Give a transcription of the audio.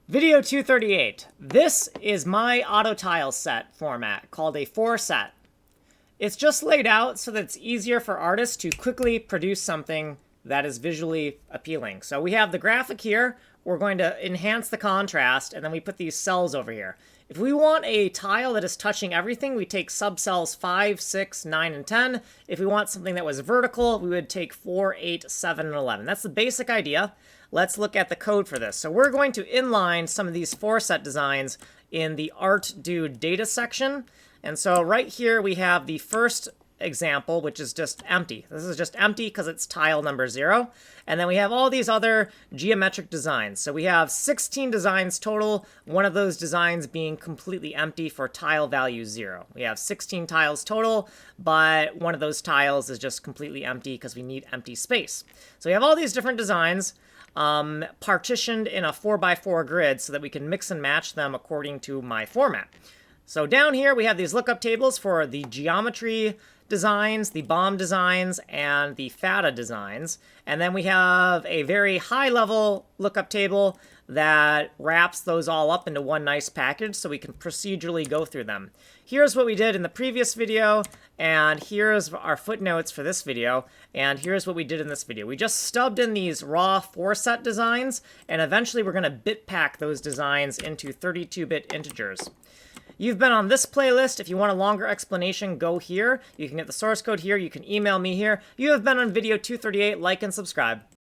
Video 238. This is my auto tile set format called a 4-set. It's just laid out so that it's easier for artists to quickly produce something that is visually appealing. So we have the graphic here. We're going to enhance the contrast, and then we put these cells over here. If we want a tile that is touching everything, we take subcells 5, 6, 9, and 10. If we want something that was vertical, we would take 4, 8, 7, and 11. That's the basic idea. Let's look at the code for this. So we're going to inline some of these 4-set designs in the ARTDUDE data section. And so right here we have the first example, which is just empty. This is just empty because it's tile number 0. And then we have all these other geometric designs. So we have 16 designs total, one of those designs being completely empty for tile value 0. We have 16 tiles total, but one of those tiles is just completely empty because we need empty space. So we have all these different designs partitioned in a 4x4 grid so that we can mix and match them according to my format. So down here we have these lookup tables for the geometry designs, the bomb designs, and the fata designs. And then we have a very high-level lookup table that wraps those all up into one nice package so we can procedurally go through them. Here's what we did in the previous video, and here's our footnotes for this video, and here's what we did in this video. We just stubbed in these raw 4-set designs, and eventually we're going to bit pack those designs into 32-bit integers. You've been on this playlist. If you want a longer explanation, go here. You can get the source code here. You can email me here. You have been on video 238. Like and subscribe.